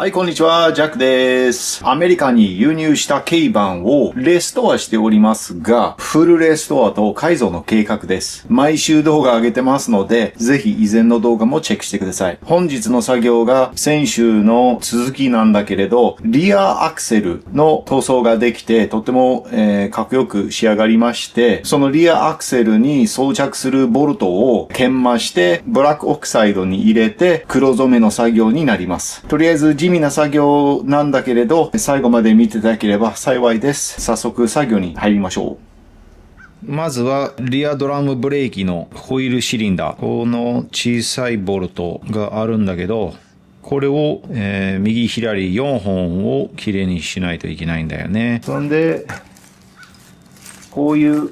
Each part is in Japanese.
はい、こんにちは。ジャックです。アメリカに輸入した軽バンをレストアしておりますが、フルレストアと改造の計画です。毎週動画上げてますので、ぜひ以前の動画もチェックしてください。本日の作業が先週の続きなんだけれど、リアアクセルの塗装ができて、とても、かっこよく仕上がりまして、そのリアアクセルに装着するボルトを研磨して、ブラックオクサイドに入れて、黒染めの作業になります。とりあえず地味な作業なんだけれど、最後まで見ていただければ幸いです。早速作業に入りましょう。まずはリアドラムブレーキのホイールシリンダー。この小さいボルトがあるんだけど、これを、右左4本をきれいにしないといけないんだよね。そんで、こういう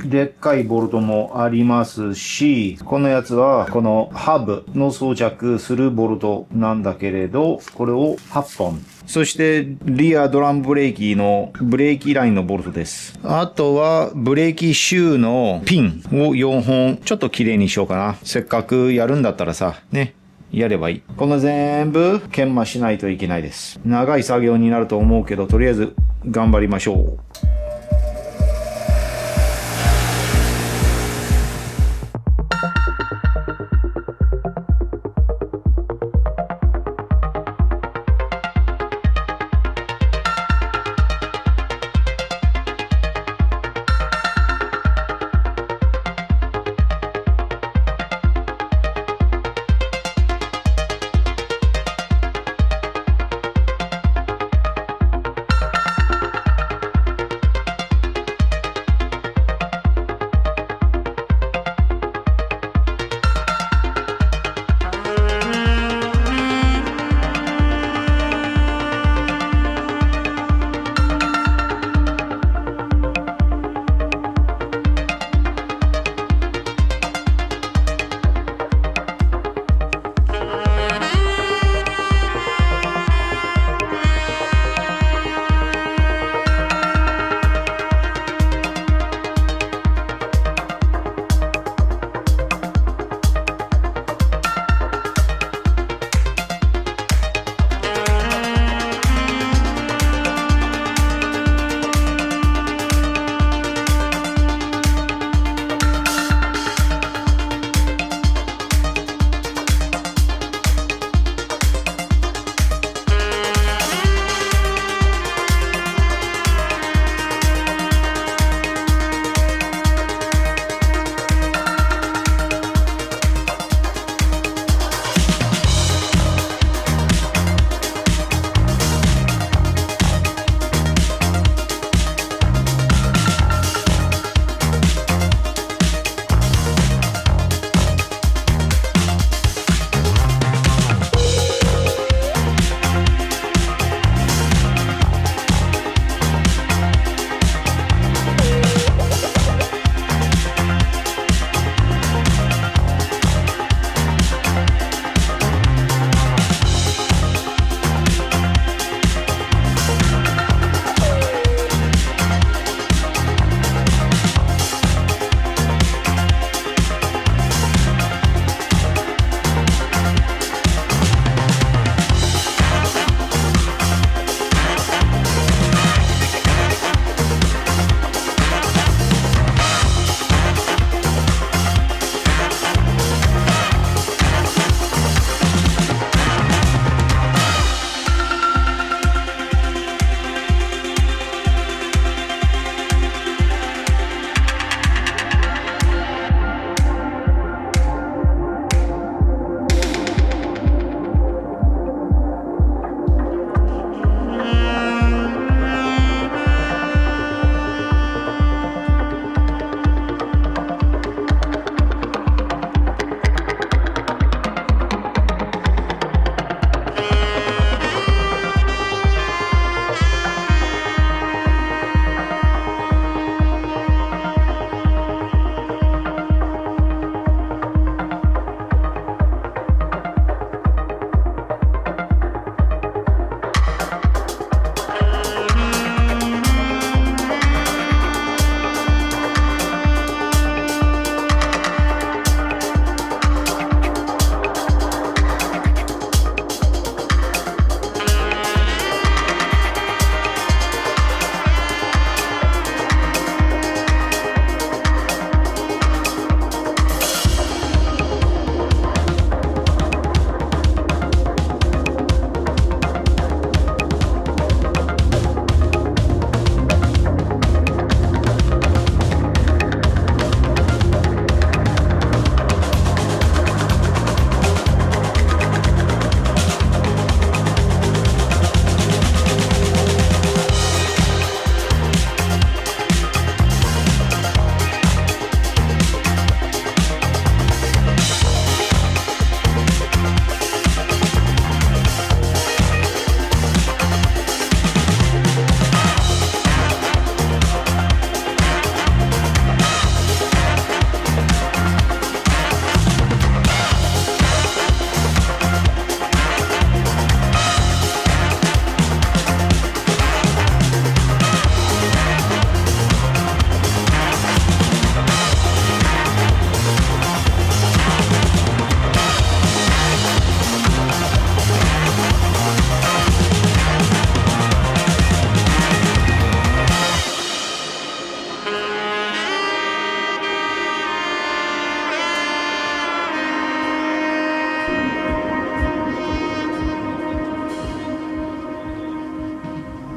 でっかいボルトもありますし、このやつはこのハブの装着するボルトなんだけれど、これを8本。そしてリアドラムブレーキのブレーキラインのボルトです。あとはブレーキシューのピンを4本ちょっと綺麗にしようかな。せっかくやるんだったらさ、ね。やればいい。この全部研磨しないといけないです。長い作業になると思うけど、とりあえず頑張りましょう。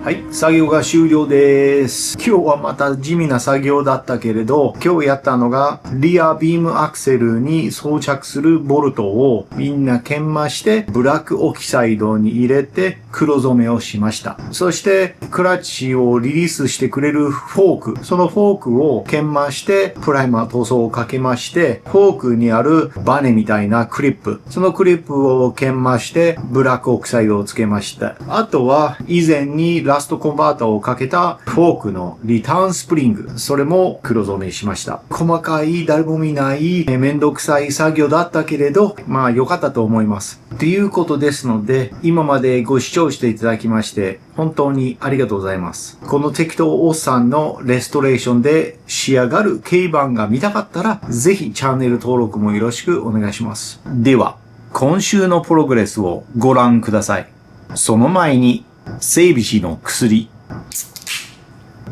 はい、作業が終了です。今日はまた地味な作業だったけれど、今日やったのが、リアビームアクセルに装着するボルトをみんな研磨して、ブラックオキサイドに入れて黒染めをしました。そして、クラッチをリリースしてくれるフォーク、そのフォークを研磨して、プライマー塗装をかけまして、フォークにあるバネみたいなクリップ、そのクリップを研磨して、ブラックオキサイドをつけました。あとは、以前にラストコンバーターをかけたフォークのリターンスプリング。それも黒染めしました。細かい、誰も見ない、めんどくさい作業だったけれど、まあ良かったと思います。ということですので、今までご視聴していただきまして、本当にありがとうございます。この適当おっさんのレストレーションで仕上がる軽バンが見たかったら、ぜひチャンネル登録もよろしくお願いします。では、今週のプログレスをご覧ください。その前に、整備士の薬。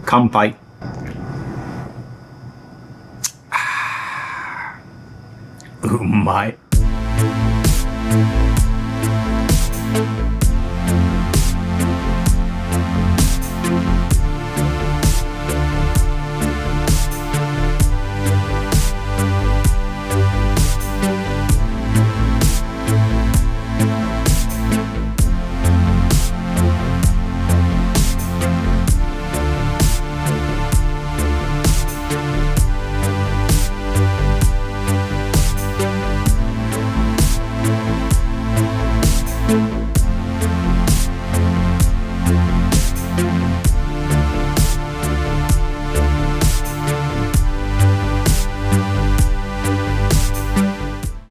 乾杯。うまい。